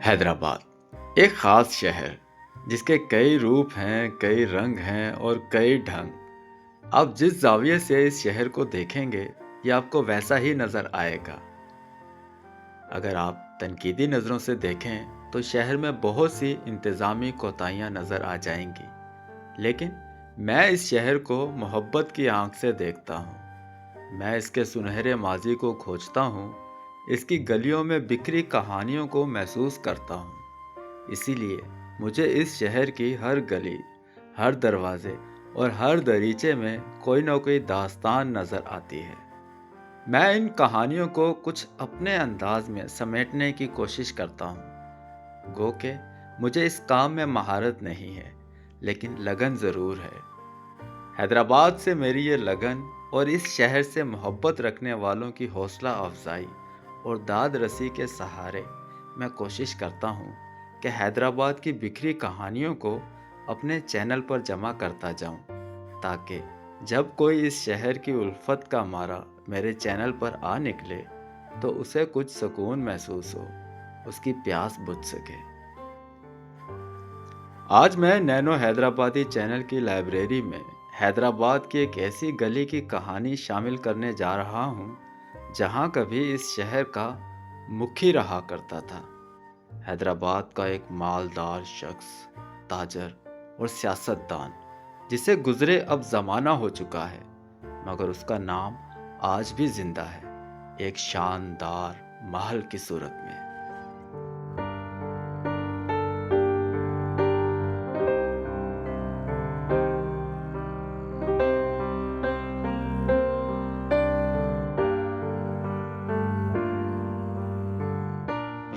हैदराबाद एक ख़ास शहर जिसके कई रूप हैं, कई रंग हैं और कई ढंग। आप जिस ज़ाविये से इस शहर को देखेंगे, ये आपको वैसा ही नज़र आएगा। अगर आप तनकीदी नज़रों से देखें, तो शहर में बहुत सी इंतज़ामी कोताहियाँ नज़र आ जाएंगी। लेकिन मैं इस शहर को मोहब्बत की आंख से देखता हूँ। मैं इसके सुनहरे माजी को खोजता हूँ, इसकी गलियों में बिखरी कहानियों को महसूस करता हूँ। इसीलिए मुझे इस शहर की हर गली, हर दरवाजे और हर दरीचे में कोई ना कोई दास्तान नज़र आती है। मैं इन कहानियों को कुछ अपने अंदाज में समेटने की कोशिश करता हूँ। गो के मुझे इस काम में महारत नहीं है, लेकिन लगन ज़रूर है। हैदराबाद से मेरी ये लगन और इस शहर से मोहब्बत रखने वालों की हौसला अफजाई और दाद रसी के सहारे मैं कोशिश करता हूँ कि हैदराबाद की बिखरी कहानियों को अपने चैनल पर जमा करता जाऊँ, ताकि जब कोई इस शहर की उल्फत का मारा मेरे चैनल पर आ निकले, तो उसे कुछ सुकून महसूस हो, उसकी प्यास बुझ सके। आज मैं नैनो हैदराबादी चैनल की लाइब्रेरी में हैदराबाद की एक ऐसी गली की कहानी शामिल करने जा रहा हूँ, जहाँ कभी इस शहर का मुखी रहा करता था। हैदराबाद का एक मालदार शख्स, ताजर और सियासतदान, जिसे गुजरे अब ज़माना हो चुका है, मगर उसका नाम आज भी जिंदा है, एक शानदार महल की सूरत में।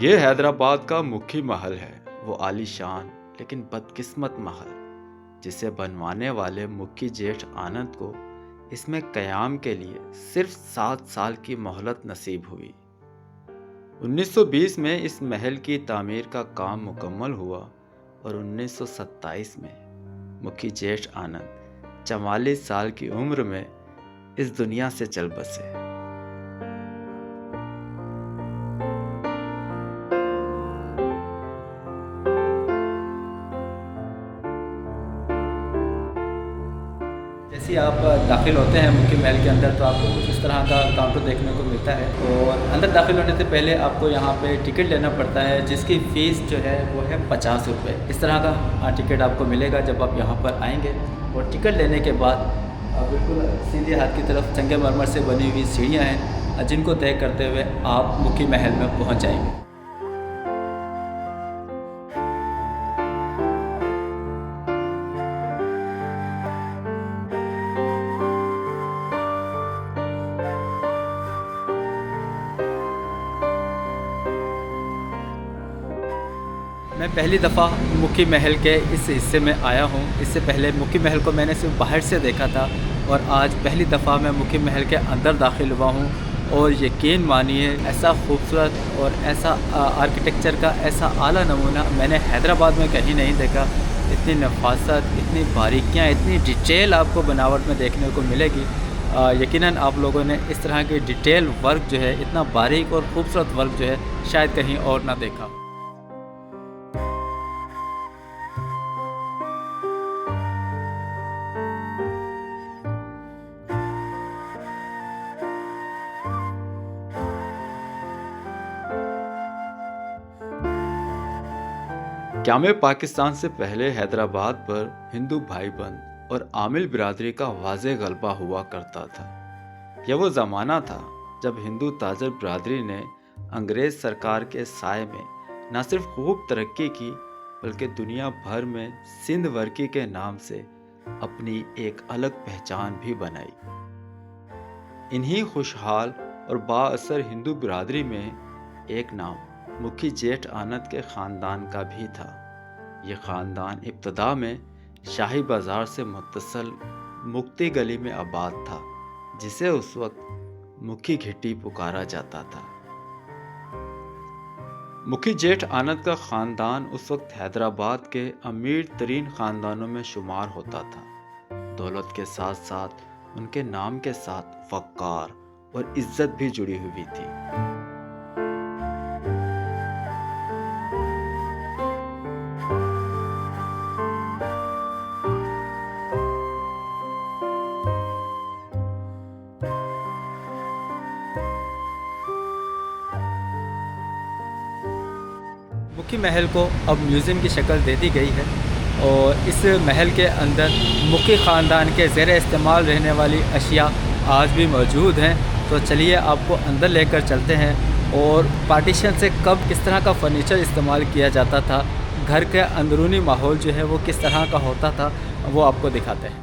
ये हैदराबाद का मुखी महल है, वो आलीशान लेकिन बदकिस्मत महल, जिसे बनवाने वाले मुखी जेठ आनंद को इसमें कयाम के लिए सिर्फ 7 साल की मोहलत नसीब हुई। 1920 में इस महल की तामीर का काम मुकम्मल हुआ और 1927 में मुखी जेठ आनंद 44 साल की उम्र में इस दुनिया से चल बसे। जैसे ही आप दाखिल होते हैं मुख्य महल के अंदर, तो आपको कुछ इस तरह का काउंटर देखने को मिलता है और अंदर दाखिल होने से पहले आपको यहाँ पे टिकट लेना पड़ता है, जिसकी फ़ीस जो है वो है 50 रुपये। इस तरह का टिकट आपको मिलेगा जब आप यहाँ पर आएंगे। और टिकट लेने के बाद बिल्कुल सीधे हाथ की तरफ संगमरमर से बनी हुई सीढ़ियाँ हैं, जिनको तय करते हुए आप मुख्य महल में पहुँच जाएंगे। मैं पहली दफ़ा मुखी महल के इस हिस्से में आया हूँ। इससे पहले मुखी महल को मैंने सिर्फ बाहर से देखा था, और आज पहली दफ़ा मैं मुखी महल के अंदर दाखिल हुआ हूँ। और यकीन मानिए, ऐसा खूबसूरत और ऐसा आर्किटेक्चर का ऐसा आला नमूना मैंने हैदराबाद में कहीं नहीं देखा। इतनी नफासत, इतनी बारीकियाँ, इतनी डिटेल आपको बनावट में देखने को मिलेगी। यकीनन आप लोगों ने इस तरह के डिटेल वर्क जो है, इतना बारीक और ख़ूबसूरत वर्क जो है, शायद कहीं और ना देखा। क़याम पाकिस्तान से पहले हैदराबाद पर हिंदू भाईबंद और आमिल बिरादरी का वाज़ेह गलबा हुआ करता था। यह वो ज़माना था जब हिंदू ताजर बिरादरी ने अंग्रेज़ सरकार के साए में न सिर्फ खूब तरक्की की, बल्कि दुनिया भर में सिंध वर्की के नाम से अपनी एक अलग पहचान भी बनाई। इन्हीं खुशहाल और बाअसर हिंदू बिरादरी में एक नाम मुखी जेठ आनंद के ख़ानदान का भी था। ये ख़ानदान इब्तदा में शाही बाज़ार से मुत्तसल मुक्ति गली में आबाद था, जिसे उस वक्त मुखी घिट्टी पुकारा जाता था। मुखी जेठ आनंद का ख़ानदान उस वक्त हैदराबाद के अमीर तरीन ख़ानदानों में शुमार होता था। दौलत के साथ साथ उनके नाम के साथ वक़ार और इज्जत भी जुड़ी हुई थी। मुखी महल को अब म्यूज़ियम की शक्ल दे दी गई है और इस महल के अंदर मुखी ख़ानदान के ज़ेर इस्तेमाल रहने वाली अशिया आज भी मौजूद हैं। तो चलिए आपको अंदर लेकर चलते हैं और पार्टीशन से कब किस तरह का फ़र्नीचर इस्तेमाल किया जाता था, घर के अंदरूनी माहौल जो है वो किस तरह का होता था, वो आपको दिखाते हैं।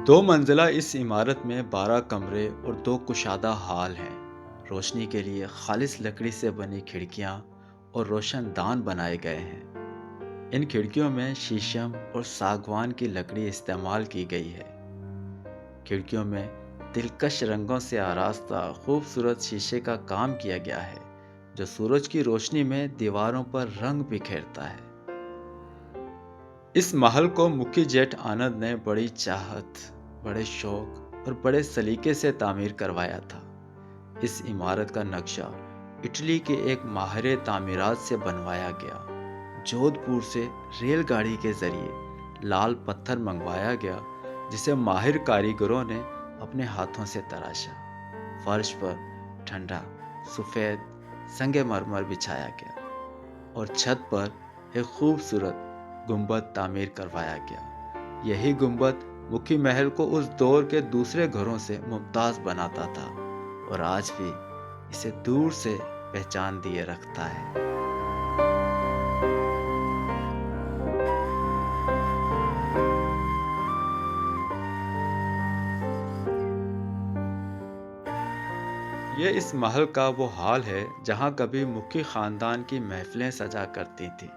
दो मंजिला इस इमारत में 12 कमरे और 2 कुशादा हॉल हैं। रोशनी के लिए खालिस लकड़ी से बनी खिड़कियां और रोशनदान बनाए गए हैं। इन खिड़कियों में शीशम और सागवान की लकड़ी इस्तेमाल की गई है। खिड़कियों में दिलकश रंगों से आरास्ता खूबसूरत शीशे का काम किया गया है, जो सूरज की रोशनी में दीवारों पर रंग बिखेरता है। इस महल को मुखी जेठ आनंद ने बड़ी चाहत, बड़े शौक और बड़े सलीके से तामीर करवाया था। इस इमारत का नक्शा इटली के एक माहिर तामीरात से बनवाया गया। जोधपुर से रेलगाड़ी के जरिए लाल पत्थर मंगवाया गया, जिसे माहिर कारीगरों ने अपने हाथों से तराशा। फर्श पर ठंडा सफ़ेद संगमरमर बिछाया गया और छत पर एक खूबसूरत गुंबद तामीर करवाया गया। यही गुंबद मुखी महल को उस दौर के दूसरे घरों से मुमताज बनाता था और आज भी इसे दूर से पहचान दिए रखता है। ये इस महल का वो हाल है जहां कभी मुखी खानदान की महफिलें सजा करती थी,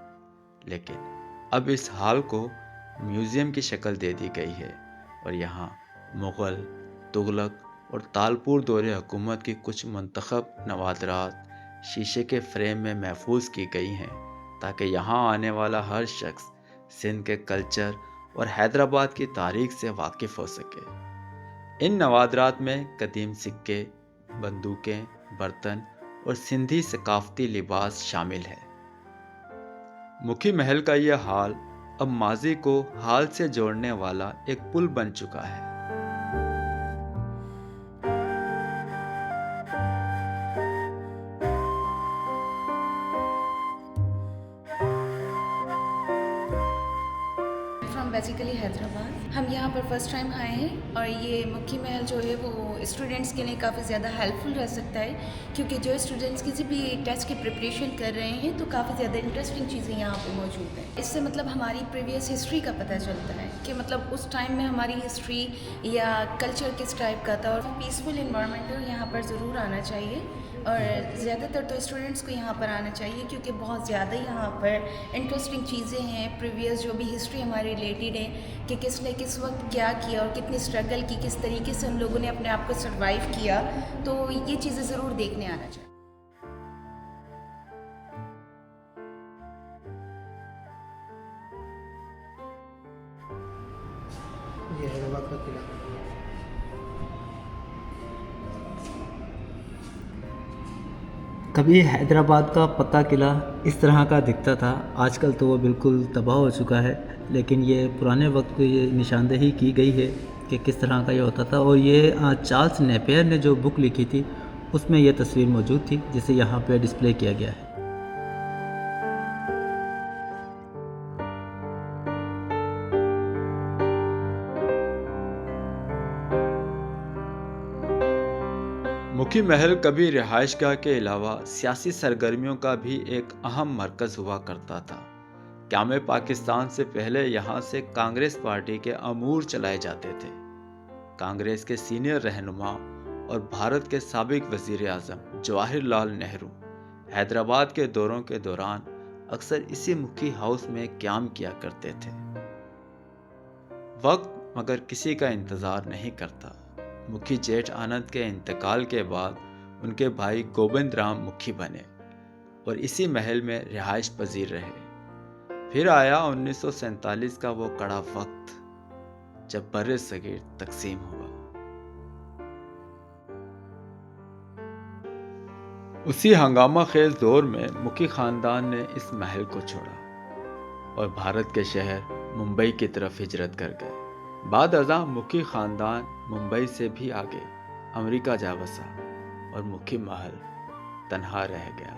लेकिन अब इस हाल को म्यूज़ियम की शक्ल दे दी गई है और यहाँ मुग़ल, तुगलक और तालपुर दौरे हुकूमत की कुछ मुंतखब नवादरात शीशे के फ्रेम में महफूज की गई हैं, ताकि यहाँ आने वाला हर शख्स सिंध के कल्चर और हैदराबाद की तारीख से वाकिफ़ हो सके। इन नवादरात में कदीम सिक्के, बंदूकें, बर्तन और सिंधी सकाफती लिबास शामिल है। मुखी महल का यह हाल अब माजी को हाल से जोड़ने वाला एक पुल बन चुका है। बेसिकली हैदराबाद हम यहाँ पर फर्स्ट टाइम आए हैं और ये मुखी महल जो है वो स्टूडेंट्स के लिए काफ़ी ज़्यादा हेल्पफुल रह सकता है, क्योंकि जो स्टूडेंट्स किसी भी टेस्ट की प्रिपरेशन कर रहे हैं तो काफ़ी ज़्यादा इंटरेस्टिंग चीज़ें यहाँ पे मौजूद हैं। इससे मतलब हमारी प्रीवियस हिस्ट्री का पता चलता है कि मतलब उस टाइम में हमारी हिस्ट्री या कल्चर किस टाइप का था। और पीसफुल इन्वायरमेंट है, यहाँ पर ज़रूर आना चाहिए और ज़्यादातर तो स्टूडेंट्स को यहाँ पर आना चाहिए, क्योंकि बहुत ज़्यादा यहाँ पर इंटरेस्टिंग चीज़ें हैं। प्रीवियस जो भी हिस्ट्री हमारी रिलेटेड है कि किसने किस वक्त क्या किया और कितनी स्ट्रगल की, किस तरीके से हम लोगों ने अपने आप को सर्वाइव किया, तो ये चीज़ें ज़रूर देखने आना चाहिए। ये हैदराबाद का किला। कभी हैदराबाद का पक्का किला इस तरह का दिखता था, आजकल तो वो बिल्कुल तबाह हो चुका है, लेकिन ये पुराने वक्त को ये निशानदेही की गई है कि किस तरह का ये होता था। और ये चार्ल्स नेपियर ने जो बुक लिखी थी उसमें ये तस्वीर मौजूद थी, जिसे यहाँ पे डिस्प्ले किया गया है। मुखी महल कभी रिहाइशगाह के अलावा सियासी सरगर्मियों का भी एक अहम मरकज़ हुआ करता था। क़याम पाकिस्तान से पहले यहाँ से कांग्रेस पार्टी के अमूर चलाए जाते थे। कांग्रेस के सीनियर रहनुमा और भारत के साबिक वज़ीर आज़म जवाहरलाल नेहरू हैदराबाद के दौरों के दौरान अक्सर इसी मुखी हाउस में क़याम किया करते थे। वक्त मगर किसी का इंतज़ार नहीं करता। मुखी जेठ आनंद के इंतकाल के बाद उनके भाई गोविंद राम मुखी बने और इसी महल में रिहाइश पजीर रहे। फिर आया 1947 का वो कड़ा वक्त जब बर्रे सगीर तकसीम हुआ। उसी हंगामा खेज दौर में मुखी खानदान ने इस महल को छोड़ा और भारत के शहर मुंबई की तरफ हिजरत कर गए। बाद अज़ां मुखी खानदान मुंबई से भी आगे अमेरिका जा बसा और मुखी महल तन्हा रह गया।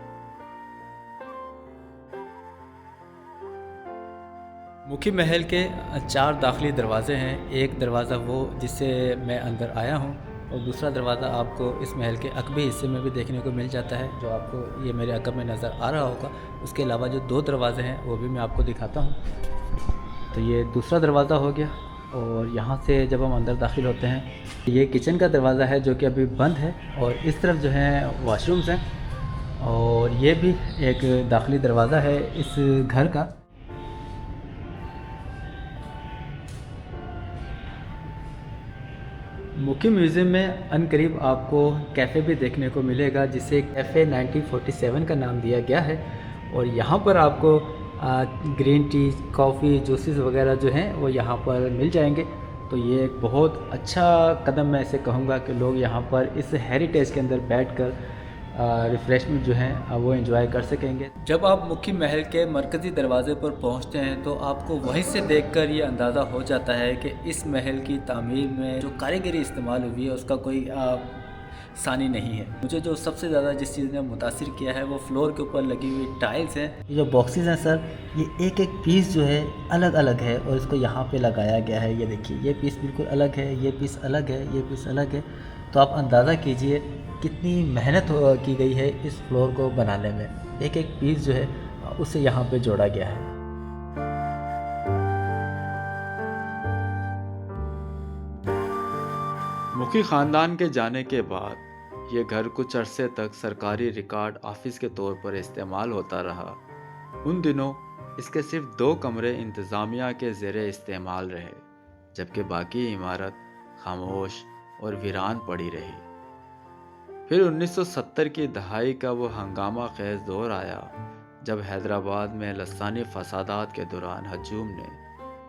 मुखी महल के 4 दाखिली दरवाजे हैं। एक दरवाज़ा वो जिससे मैं अंदर आया हूँ और दूसरा दरवाज़ा आपको इस महल के अकबी हिस्से में भी देखने को मिल जाता है, जो आपको ये मेरे अकब में नज़र आ रहा होगा। उसके अलावा जो 2 दरवाजे हैं वो भी मैं आपको दिखाता हूँ। तो ये दूसरा दरवाज़ा हो गया और यहाँ से जब हम अंदर दाखिल होते हैं, ये किचन का दरवाज़ा है जो कि अभी बंद है और इस तरफ जो है वॉशरूम्स हैं और ये भी एक दाखिली दरवाज़ा है इस घर का। मुखी म्यूज़ियम में अनकरीब आपको कैफ़े भी देखने को मिलेगा जिसे कैफ़े 1947 का नाम दिया गया है और यहाँ पर आपको ग्रीन टी, कॉफ़ी, जूसेस वगैरह जो हैं वो यहाँ पर मिल जाएंगे। तो ये एक बहुत अच्छा कदम मैं इसे कहूँगा कि लोग यहाँ पर इस हेरिटेज के अंदर बैठकर रिफ़्रेशमेंट जो है वो एंजॉय कर सकेंगे। जब आप मुखी महल के मरकज़ी दरवाज़े पर पहुँचते हैं तो आपको वहीं से देखकर ये अंदाज़ा हो जाता है कि इस महल की तामीर में जो कारीगरी इस्तेमाल हुई है उसका कोई सानी नहीं है। मुझे जो सबसे ज़्यादा जिस चीज़ ने मुतासिर किया है वो फ्लोर के ऊपर लगी हुई टाइल्स हैं। ये जो बॉक्सेस हैं सर, ये एक एक पीस जो है अलग अलग है और इसको यहाँ पे लगाया गया है। ये देखिए, ये पीस बिल्कुल अलग है, ये पीस अलग है, ये पीस अलग है। तो आप अंदाज़ा कीजिए कितनी मेहनत की गई है इस फ्लोर को बनाने में। एक एक पीस जो है उसे यहाँ पे जोड़ा गया है। मुखी खानदान के जाने के बाद ये घर कुछ अरसे तक सरकारी रिकॉर्ड ऑफिस के तौर पर इस्तेमाल होता रहा। उन दिनों इसके सिर्फ 2 कमरे इंतज़ामिया के ज़ेरे इस्तेमाल रहे, जबकि बाकी इमारत खामोश और वीरान पड़ी रही। फिर 1970 की दहाई का वो हंगामा खेज दौर आया जब हैदराबाद में लसानी फसादात के दौरान हजूम ने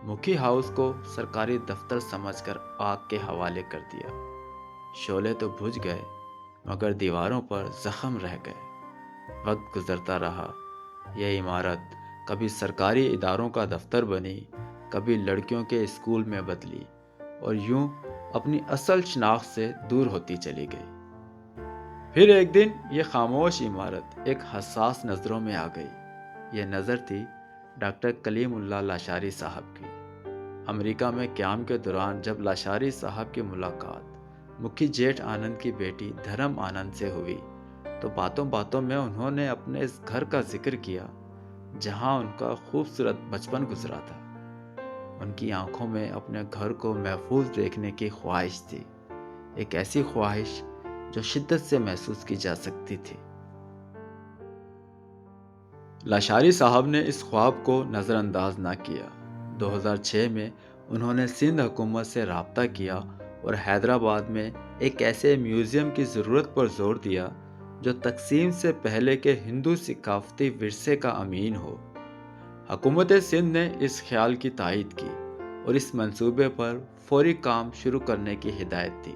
मुखी हाउस को सरकारी दफ्तर समझकर आग के हवाले कर दिया। शोले तो बुझ गए मगर दीवारों पर जख्म रह गए। वक्त गुजरता रहा, यह इमारत कभी सरकारी इदारों का दफ्तर बनी, कभी लड़कियों के स्कूल में बदली और यूं अपनी असल शनाख्त से दूर होती चली गई। फिर एक दिन ये खामोश इमारत एक हसास नज़रों में आ गई। ये नज़र थी डॉक्टर कलीमुल्लाह लाशारी साहब की। अमेरिका में क़याम के दौरान जब लाशारी साहब की मुलाकात मुखी जेठ आनंद की बेटी धर्म आनंद से हुई तो बातों बातों में उन्होंने अपने इस घर का जिक्र किया जहां उनका खूबसूरत बचपन गुजरा था। उनकी आंखों में अपने घर को महफूज देखने की ख्वाहिश थी, एक ऐसी ख्वाहिश जो शिद्दत से महसूस की जा सकती थी। लाशारी साहब ने इस ख्वाब को नज़रअंदाज ना किया। 2006 में उन्होंने सिंध हुकूमत से राब्ता किया और हैदराबाद में एक ऐसे म्यूज़ियम की ज़रूरत पर जोर दिया जो तकसीम से पहले के हिंदू सकाफती विरसे का अमीन हो। हुकूमत सिंध ने इस ख्याल की तायद की और इस मंसूबे पर फौरी काम शुरू करने की हिदायत दी।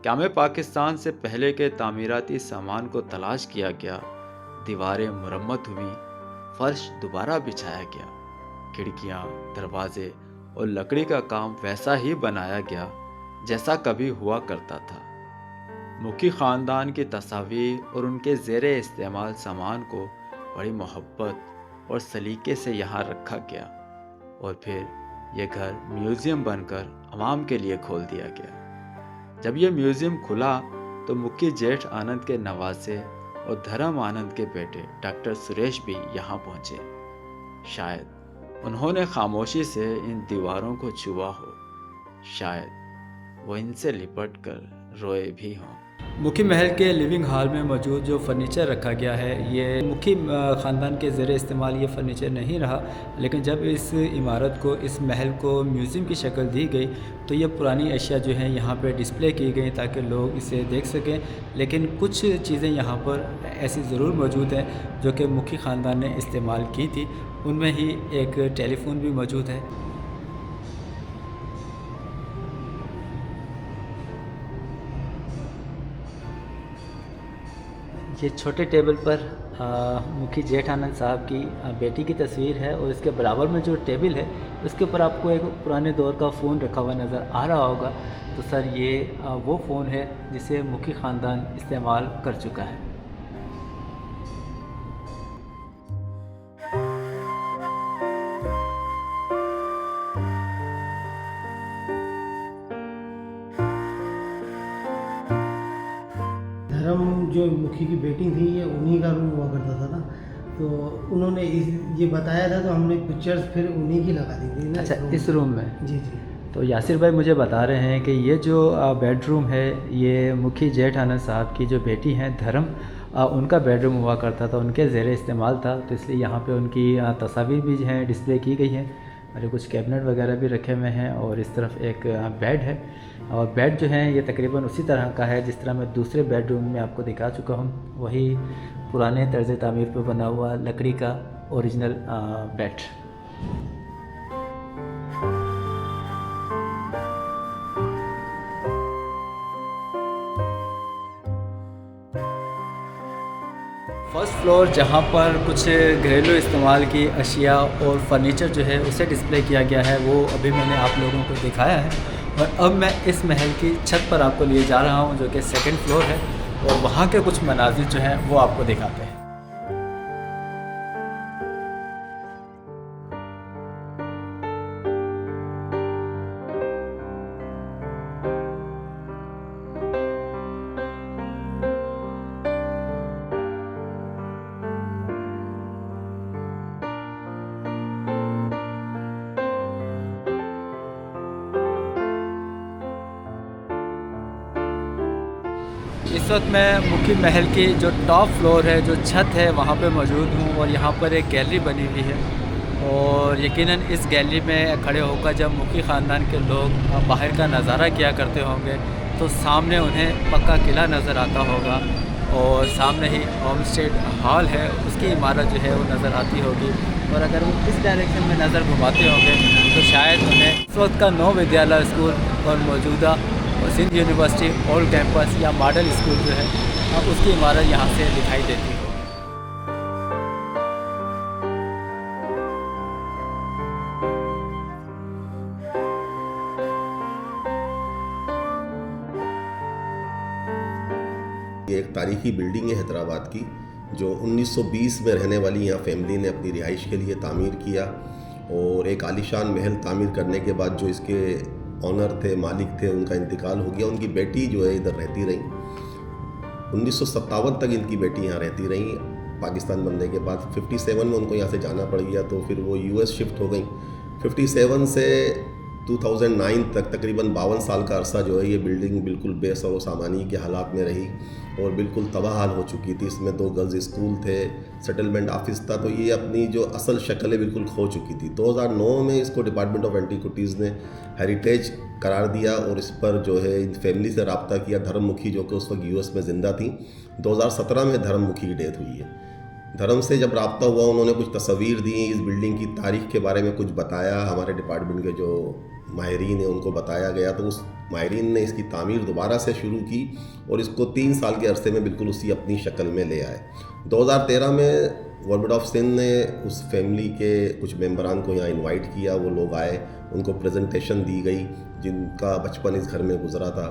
क़याम पाकिस्तान से पहले के तामीराती सामान को तलाश किया गया, दीवारें मुरम्मत हुई, फर्श दोबारा बिछाया गया, खिड़कियाँ, दरवाजे और लकड़ी का काम वैसा ही बनाया गया जैसा कभी हुआ करता था। मुखी ख़ानदान की तस्वीर और उनके ज़ेरे इस्तेमाल सामान को बड़ी मोहब्बत और सलीके से यहाँ रखा गया और फिर यह घर म्यूज़ियम बनकर आवाम के लिए खोल दिया गया। जब यह म्यूज़ियम खुला तो मुखी जेठ आनंद के नवासे और धर्म आनंद के बेटे डॉक्टर सुरेश भी यहाँ पहुँचे। शायद उन्होंने खामोशी से इन दीवारों को छुआ हो, शायद वो इनसे लिपट कर रोए भी हों। मुखी महल के लिविंग हॉल में मौजूद जो फर्नीचर रखा गया है, ये मुखी ख़ानदान के ज़रिए इस्तेमाल ये फ़र्नीचर नहीं रहा, लेकिन जब इस इमारत को, इस महल को म्यूज़ियम की शक्ल दी गई तो ये पुरानी अशिया जो हैं यहाँ पे डिस्प्ले की गई ताकि लोग इसे देख सकें। लेकिन कुछ चीज़ें यहाँ पर ऐसी ज़रूर मौजूद हैं जो कि मुखी ख़ानदान ने इस्तेमाल की थी। उनमें ही एक टेलीफ़ोन भी मौजूद है। ये छोटे टेबल पर मुखी जेठ आनंद साहब की बेटी की तस्वीर है और इसके बराबर में जो टेबल है उसके ऊपर आपको एक पुराने दौर का फ़ोन रखा हुआ नज़र आ रहा होगा। तो सर ये वो फ़ोन है जिसे मुखी ख़ानदान इस्तेमाल कर चुका है। धर्म जो मुखी की बेटी थी ये उन्हीं का रूम हुआ करता था ना, तो उन्होंने ये बताया था तो हमने पिक्चर्स फिर उन्हीं की लगा दी थी ना। अच्छा, इस रूम में? जी जी। तो यासिर भाई मुझे बता रहे हैं कि ये जो बेडरूम है ये मुखी जेठ आनंद साहब की जो बेटी हैं धर्म, उनका बेडरूम हुआ करता था, उनके ज़ेरे इस्तेमाल था, तो इसलिए यहाँ पे उनकी तस्वीर भी हैं डिस्प्ले की गई हैं और कुछ कैबिनेट वगैरह भी रखे हुए हैं और इस तरफ एक बेड है। और बेड जो है ये तकरीबन उसी तरह का है जिस तरह मैं दूसरे बेडरूम में आपको दिखा चुका हूँ, वही पुराने तर्ज़ तामीर पर बना हुआ लकड़ी का ओरिजिनल बेड। फर्स्ट फ्लोर जहाँ पर कुछ घरेलू इस्तेमाल की अशिया और फर्नीचर जो है उसे डिस्प्ले किया गया है, वो अभी मैंने आप लोगों को दिखाया है। और अब मैं इस महल की छत पर आपको लिए जा रहा हूँ जो कि सेकंड फ्लोर है और वहाँ के कुछ मनाजिर जो हैं वो आपको दिखाते हैं। इस वक्त मैं मुखी महल की जो टॉप फ्लोर है, जो छत है, वहाँ पे मौजूद हूँ और यहाँ पर एक गैलरी बनी हुई है और यकीनन इस गैलरी में खड़े होकर जब मुखी ख़ानदान के लोग बाहर का नज़ारा किया करते होंगे तो सामने उन्हें पक्का किला नज़र आता होगा और सामने ही होम स्टेट हॉल है, उसकी इमारत जो है वो नज़र आती होगी। और अगर वो इस डायरेक्शन में नज़र घुमाते होंगे तो शायद उन्हें इस वक्त का नौ विद्यालय स्कूल और मौजूदा और सिंध यूनिवर्सिटी ओल्ड कैंपस या मॉडल स्कूल जो है अब उसकी इमारत यहाँ से दिखाई देती है। ये एक तारीखी बिल्डिंग है हैदराबाद की जो 1920 में रहने वाली यहाँ फैमिली ने अपनी रिहाइश के लिए तामीर किया और एक आलीशान महल तामीर करने के बाद जो इसके ऑनर थे, मालिक थे, उनका इंतकाल हो गया। उनकी बेटी जो है इधर रहती रही, 1957 तक इनकी बेटी यहाँ रहती रही। पाकिस्तान बनने के बाद 57 में उनको यहाँ से जाना पड़ गया तो फिर वो यूएस शिफ्ट हो गई। 57 से 2009 तक तकरीबन 52 साल का अरसा जो है ये बिल्डिंग बिल्कुल बेसरो सामानी के हालात में रही और बिल्कुल तबाह हाल हो चुकी थी। इसमें 2 गर्ल्स स्कूल थे, सेटलमेंट ऑफिस था, तो ये अपनी जो असल शक्ल है बिल्कुल खो चुकी थी। 2009 में इसको डिपार्टमेंट ऑफ एंटीक्विटीज़ ने हेरिटेज करार दिया और इस पर जो है इन फैमिली से रब्ता किया। धर्म मुखी जो कि उस वक्त यूएस में ज़िंदा थी, 2017 में धर्म मुखी की डेथ हुई है। धर्म से जब रब्ता हुआ उन्होंने कुछ तस्वीर दी, इस बिल्डिंग की तारीख़ के बारे में कुछ बताया, हमारे डिपार्टमेंट के जो माहिरीन है उनको बताया गया तो उस माहिरीन ने इसकी तामीर दोबारा से शुरू की और इसको 3 साल के अरसे में बिल्कुल उसी अपनी शक्ल में ले आए। 2013 में गवर्नमेंट ऑफ सिंध ने उस फैमिली के कुछ मेंबरान को यहाँ इनवाइट किया, वो लोग आए, उनको प्रेजेंटेशन दी गई जिनका बचपन इस घर में गुजरा था।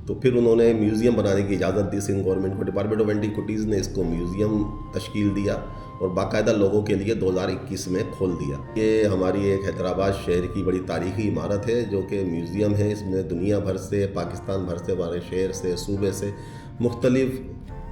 तो फिर उन्होंने म्यूज़ियम बनाने की इजाज़त दी सिंध गवर्नमेंट को। डिपार्टमेंट ऑफ एंटीक्विटीज़ ने इसको म्यूज़ियम तश्कील दिया और बाकायदा लोगों के लिए 2021 में खोल दिया। ये हमारी एक हैदराबाद शहर की बड़ी तारीखी इमारत है जो कि म्यूज़ियम है। इसमें दुनिया भर से, पाकिस्तान भर से, हमारे शहर से, सूबे से मुख्तलिफ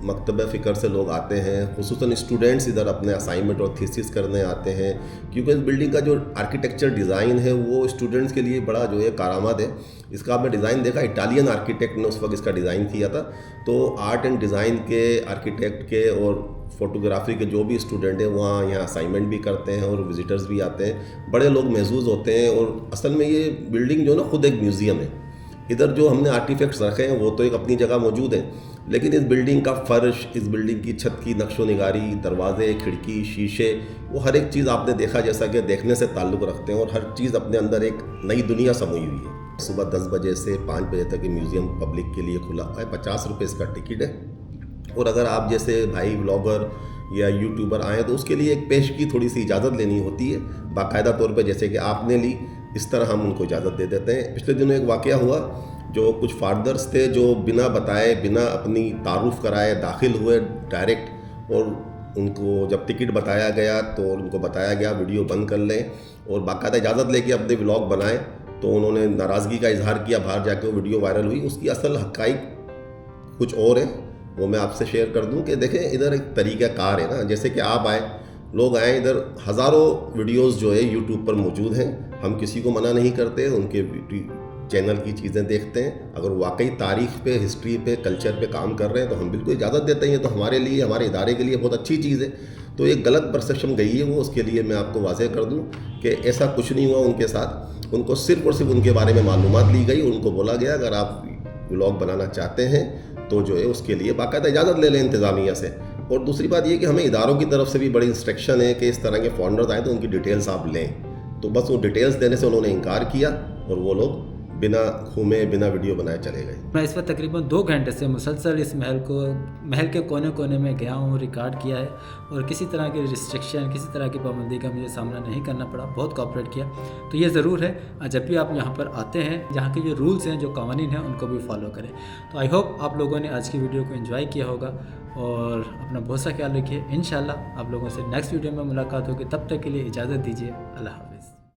मकतब फ़िक्र से लोग आते हैं, खुसूसन स्टूडेंट्स इधर अपने असाइनमेंट और थीसिस करने आते हैं, क्योंकि इस बिल्डिंग का जो आर्किटेक्चर डिज़ाइन है वो स्टूडेंट्स के लिए बड़ा जो है कारआमद है। इसका आपने डिज़ाइन देखा, इटालियन आर्किटेक्ट ने उस वक्त इसका डिज़ाइन किया था। तो आर्ट एंड डिज़ाइन के, आर्किटेक्ट के और फोटोग्राफी के जो भी स्टूडेंट हैं वहाँ यहाँ असाइनमेंट भी करते हैं और विजिटर्स भी आते हैं, बड़े लोग महसूस होते हैं। और असल में ये बिल्डिंग जो है ना खुद एक म्यूज़ियम है। इधर जो हमने आर्टिफैक्ट्स रखे हैं वो तो एक अपनी जगह मौजूद हैं, लेकिन इस बिल्डिंग का फर्श, इस बिल्डिंग की छत की नक्शो निगारी, दरवाजे, खिड़की, शीशे, वो हर एक चीज़ आपने देखा जैसा कि देखने से ताल्लुक़ रखते हैं और हर चीज़ अपने अंदर एक नई दुनिया समोई हुई है। सुबह 10 बजे से 5 बजे तक ये म्यूज़ियम पब्लिक के लिए खुला है। 50 रुपये इसका टिकट है। और अगर आप जैसे भाई ब्लॉगर या यूट्यूबर आएँ तो उसके लिए एक पेश की थोड़ी सी इजाज़त लेनी होती है बाकायदा तौर पे, जैसे कि आपने ली, इस तरह हम उनको इजाज़त दे देते हैं। पिछले दिनों एक वाक़या हुआ, जो कुछ फादर्स थे जो बिना बताए, बिना अपनी तारुफ कराए दाखिल हुए डायरेक्ट, और उनको जब टिकट बताया गया तो उनको बताया गया वीडियो बंद कर लें और बाकायदा इजाज़त लेके अपने व्लॉग बनाए, तो उन्होंने नाराज़गी का इजहार किया, बाहर जाके वो वीडियो वायरल हुई। उसकी असल हक़ाइक़ कुछ और है, वो मैं आपसे शेयर कर दूं कि देखें इधर एक तरीक़ाकार है ना, जैसे कि आप आए, लोग आए, इधर हज़ारों वीडियोस जो है यूट्यूब पर मौजूद हैं, हम किसी को मना नहीं करते, उनके चैनल की चीज़ें देखते हैं। अगर वाकई तारीख़ पे, हिस्ट्री पे, कल्चर पे काम कर रहे हैं तो हम बिल्कुल इजाज़त देते हैं। तो हमारे लिए, हमारे इदारे के लिए बहुत अच्छी चीज़ है। तो एक गलत परसेप्शन गई है वो, उसके लिए मैं आपको वाज़ेह कर दूं कि ऐसा कुछ नहीं हुआ उनके साथ। उनको सिर्फ़ और सिर्फ उनके बारे में मालूमात ली गई, उनको बोला गया अगर आप व्लॉग बनाना चाहते हैं तो जो है उसके लिए बाकायदा इजाज़त ले लें इंतज़ामिया से। और दूसरी बात ये कि हमें इदारों की तरफ से भी बड़ी इंस्ट्रक्शन है कि इस तरह के फाउंडर्स आए तो उनकी डिटेल्स आप लें। तो बस वो डिटेल्स देने से उन्होंने इनकार किया और वो लोग बिना घूमे, बिना वीडियो बनाए चले गए। मैं इस वक्त तकरीबन 2 घंटे से मुसलसल इस महल के कोने कोने में गया हूँ, रिकॉर्ड किया है और किसी तरह की रिस्ट्रिक्शन, किसी तरह की पाबंदी का मुझे सामना नहीं करना पड़ा, बहुत कोऑपरेट किया। तो ये ज़रूर है जब भी आप यहाँ पर आते हैं, यहाँ के जो रूल्स हैं, जो कानून हैं, उनको भी फॉलो करें। तो आई होप आप लोगों ने आज की वीडियो को एंजॉय किया होगा और अपना बहुत सा ख्याल रखिए। इंशाल्लाह आप लोगों से नेक्स्ट वीडियो में मुलाकात होगी, तब तक के लिए इजाज़त दीजिए। अल्लाह हाफ़िज़।